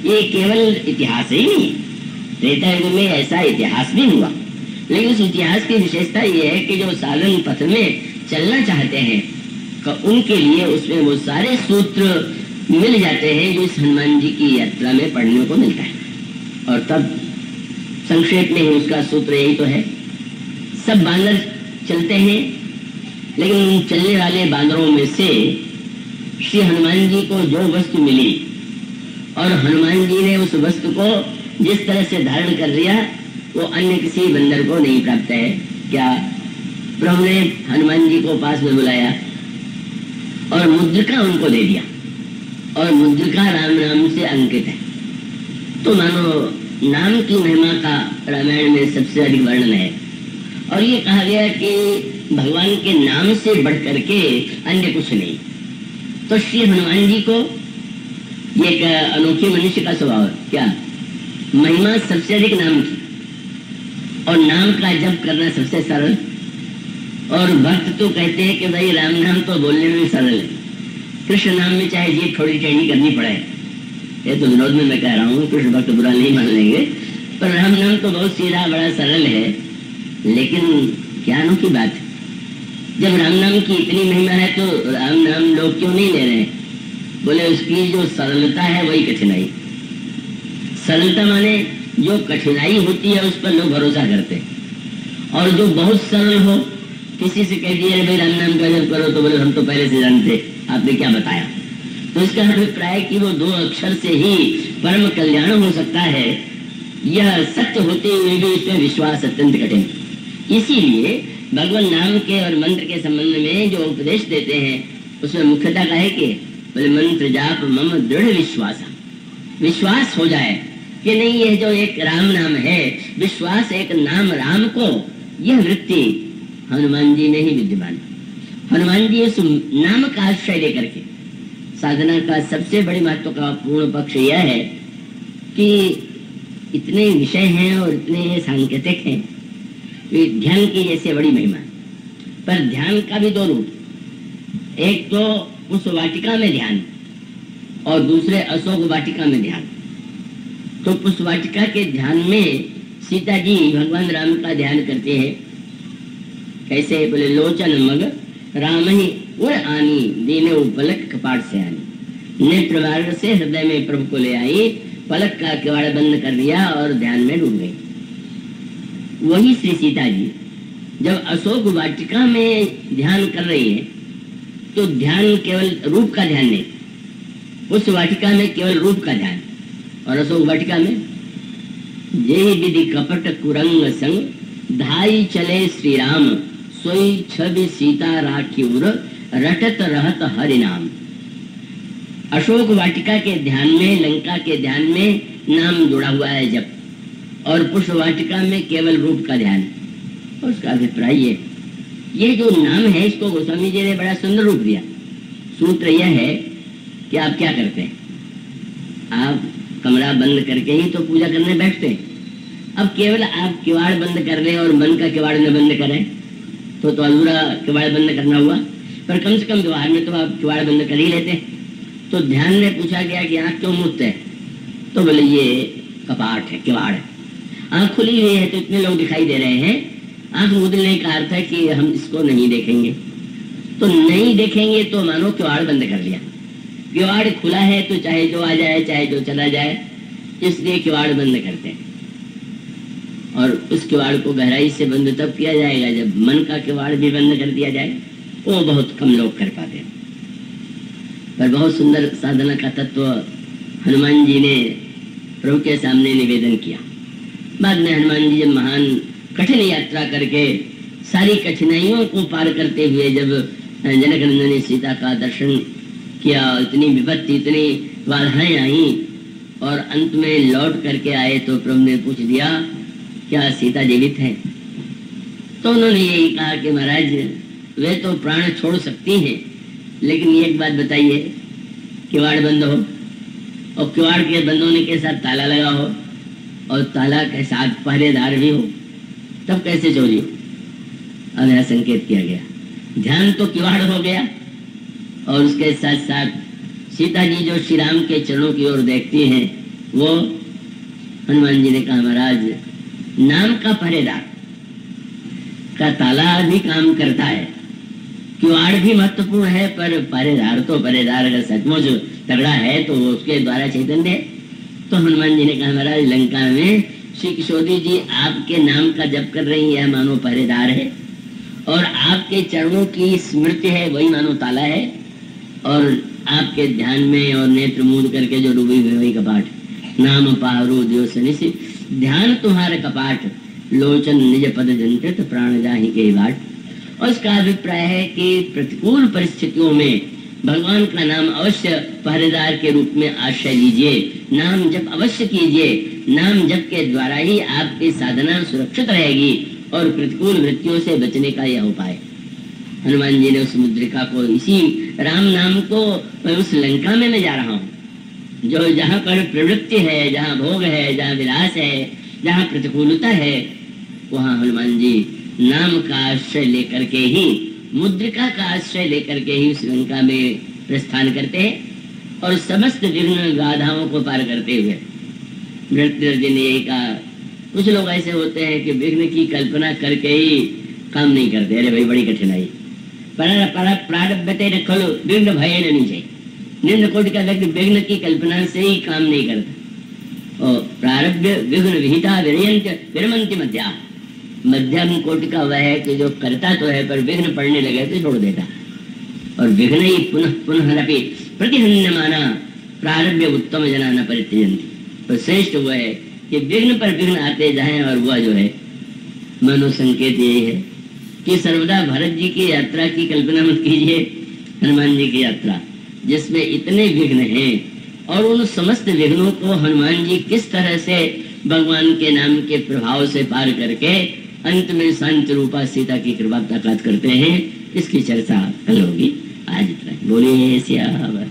ये केवल इतिहास ही नहीं, त्रेता युग में ऐसा इतिहास भी हुआ, लेकिन उस इतिहास की विशेषता ये है कि जो साधन पथ में चलना चाहते हैं उनके लिए उसमें वो सारे सूत्र मिल जाते हैं जो इस हनुमान जी की यात्रा में पढ़ने को मिलता है। और तब संक्षेप में ही उसका सूत्र यही तो है, सब बांदर चलते हैं, लेकिन चलने वाले बांदरों में से श्री हनुमान जी को जो वस्तु मिली और हनुमान जी ने उस वस्तु को जिस तरह से धारण कर लिया वो अन्य किसी बंदर को नहीं प्राप्त है। क्या? प्रभु ने हनुमान जी को पास में बुलाया और मुद्रिका उनको दे दिया, और मुद्रिका राम नाम से अंकित है। तो मानो नाम की महिमा का रामायण में सबसे अधिक वर्णन है, और ये कहा गया कि भगवान के नाम से बढ़ करके अन्य कुछ नहीं। तो श्री हनुमान जी को ये एक अनोखी मनुष्य का स्वभाव है, क्या? महिमा सबसे अधिक नाम की, और नाम का जप करना सबसे सरल। और भक्त तो कहते हैं कि भाई राम नाम तो बोलने में सरल है, कृष्ण नाम में चाहे जी थोड़ी टेढ़ी करनी पड़े। ये तो विनोद में मैं कह रहा हूँ, कृष्ण भक्त बुरा नहीं मान लेंगे, पर राम नाम तो बहुत सीधा बड़ा सरल है। लेकिन क्या अनोखी बात है, जब राम नाम की इतनी महिमा है तो राम नाम लोग क्यों नहीं ले रहे? बोले उसकी जो सरलता है वही कठिनाई। सरलता माने जो कठिनाई होती है उस पर लोग भरोसा करते हैं, और जो बहुत सरल हो, किसी से कह दिया भाई राम नाम का जप करो तो बोले हम तो पहले से जानते, आपने क्या बताया। तो इसका अभिप्राय कि वो 2 अक्षर से ही परम कल्याण हो सकता है, यह सत्य होते हुए भी इसमें विश्वास अत्यंत कठिन। इसीलिए भगवान नाम के और मंत्र के संबंध में जो उपदेश देते हैं उसमें मुख्यता का है कि बोले मंत्र जाप मम दृढ़ विश्वास हो जाए कि नहीं, यह जो एक राम नाम है, विश्वास एक नाम राम को, यह वृत्ति हनुमान जी में ही विद्यमान। हनुमान जी उस नाम का आश्रय लेकर के साधना का सबसे बड़ी महत्व का पूर्ण पक्ष यह है कि इतने विषय हैं और इतने सांकेतिक हैं, ध्यान की जैसे बड़ी महिमा। पर ध्यान का भी 2 रूप, एक तो उस वाटिका में ध्यान और दूसरे अशोक वाटिका में ध्यान। तो उस वाटिका के ध्यान में सीता जी भगवान राम का ध्यान करते हैं। कैसे? बोले लोचन मग राम ही उड़ आनी, दीने पलक कपाट से आनी, नेत्र मार्ग से हृदय में प्रभु को ले आई, पलक का किवाड़ बंद कर दिया और ध्यान में डूब गई। वही श्री सीता जी जब अशोक वाटिका में ध्यान कर रही है तो ध्यान केवल रूप का ध्यान नहीं, उस वाटिका में केवल रूप का ध्यान, और अशोक वाटिका में जय विधि कपट कुरंग संग धाई चले श्री राम, सोई छवि सीता राखिउर, रटत रहत हरि नाम। अशोक वाटिका के ध्यान में, लंका के ध्यान में नाम जुड़ा हुआ है जब, और पुष्प वाटिका में केवल रूप का ध्यान। उसका अभिप्राय ये जो नाम है, इसको गोस्वामी जी ने बड़ा सुंदर रूप दिया। सूत्र यह है कि आप क्या करते हैं, आप कमरा बंद करके ही तो पूजा करने बैठते हैं। अब केवल आप किवाड़ बंद कर लें और मन का किवाड़ न बंद करें तो अधूरा किवाड़ बंद करना हुआ, पर कम से कम व्यवहार में तो आप किवाड़ बंद कर ही लेते हैं। तो ध्यान में पूछा गया कि आँख क्यों मूंदते हैं, तो बोले ये कपाट है, किवाड़ है। आँख खुली हुई है तो इतने लोग दिखाई दे रहे हैं, आँख मूंदने का अर्थ है कि हम इसको नहीं देखेंगे। तो नहीं देखेंगे तो मानो किवाड़ बंद कर लिया। किवाड़ खुला है तो चाहे जो आ जाए चाहे जो चला जाए, इसलिए किवाड़ बंद करते हैं। और उस किवाड़ को गहराई से बंद तब किया जाएगा जब मन का किवाड़ भी बंद कर दिया जाए। वो बहुत कम लोग कर पाते हैं। पर बहुत सुंदर साधना का तत्व हनुमान जी ने प्रभु के सामने निवेदन किया। बाद में हनुमान जी जब महान कठिन यात्रा करके सारी कठिनाइयों को पार करते हुए जब जनक नंदन ने सीता का दर्शन किया, इतनी विपत्ति, इतनी बाधाएं आई और अंत में लौट करके आए, तो प्रभु ने पूछ दिया क्या सीता जीवित है? तो उन्होंने यही कहा कि महाराज वे तो प्राण छोड़ सकती हैं, लेकिन एक बात बताइए, किवाड़ बंद हो और किवाड़ के बंद होने के साथ ताला लगा हो और ताला के साथ पहरेदार भी हो, तब कैसे चोरी हो? अब यह संकेत किया गया। ध्यान तो किवाड़ हो गया और उसके साथ साथ सीता जी जो श्री राम के चरणों की ओर देखती हैं, वो हनुमान जी ने कहा महाराज नाम का पहरेदार का ताला भी काम करता है, किवाड़ भी महत्वपूर्ण है, पर पहरेदार तो पहरेदार अगर सचमुच तगड़ा है तो उसके द्वारा चैतन्य है। तो हनुमान जी ने कहा महाराज लंका में श्री किशोरी जी आपके नाम का जप कर रही है, मानो पहरेदार है, और आपके चरणों की स्मृति है, वही मानो ताला है, और आपके ध्यान में और नेत्र मूंद करके जो डूबी हुई वही कपाट। नाम पारो दियो सनिसि, ध्यान तुम्हारे कपाट, लोचन निज पद जंत्रित प्राण जाहि के बाट। और इसका अभिप्राय है कि प्रतिकूल परिस्थितियों में भगवान का नाम अवश्य पहरेदार के रूप में आश्रय लीजिए, नाम जप अवश्य कीजिए। नाम जप के द्वारा ही आपकी साधना सुरक्षित रहेगी और प्रतिकूल वृत्तियों से बचने का यह उपाय। हनुमान जी ने उस मुद्रिका को, इसी राम नाम को, उस लंका में मैं जा रहा हूँ जो जहाँ पर प्रवृत्ति है, जहाँ भोग है, जहाँ विलास है, जहाँ प्रतिकूलता है, वहाँ हनुमान जी नाम का आश्रय लेकर के ही, मुद्रिका का आश्रय लेकर के ही उस लंका में प्रस्थान करते हैं और समस्त विघ्न बाधाओं को पार करते हुए। मृत्यु जी ने यही कहा, कुछ लोग ऐसे होते हैं कि विघ्न की कल्पना करके ही काम नहीं करते। अरे भाई बड़ी कठिनाई, प्रारब्धते न खलो विघ्न भय नहीं चाहिए। निम्न कोटि का व्यक्ति विघ्न की कल्पना से ही काम नहीं करता। और प्रारब्ध विघ्न विहिता विरयंत विरमंति मध्या, मध्यम कोटि का वह है कि जो करता तो है पर विघ्न पड़ने लगे तो छोड़ देता। और विघ्न ही पुनः पुनः प्रतिहन्यमाना प्रारब्ध उत्तम जना न परित्यजन्ति। तो श्रेष्ठ वो है कि विघ्न पर विघ्न आते जाएं, और वह जो है मनो संकेत यही है कि सर्वदा भरत जी की यात्रा की कल्पना मत कीजिए, हनुमान जी की यात्रा जिसमें इतने विघ्न हैं, और उन समस्त विघ्नों को हनुमान जी किस तरह से भगवान के नाम के प्रभाव से पार करके अंत में शांत रूपा सीता की कृपा प्राप्त करते हैं, इसकी चर्चा कल होगी। आज इतना बोलिए सियावर।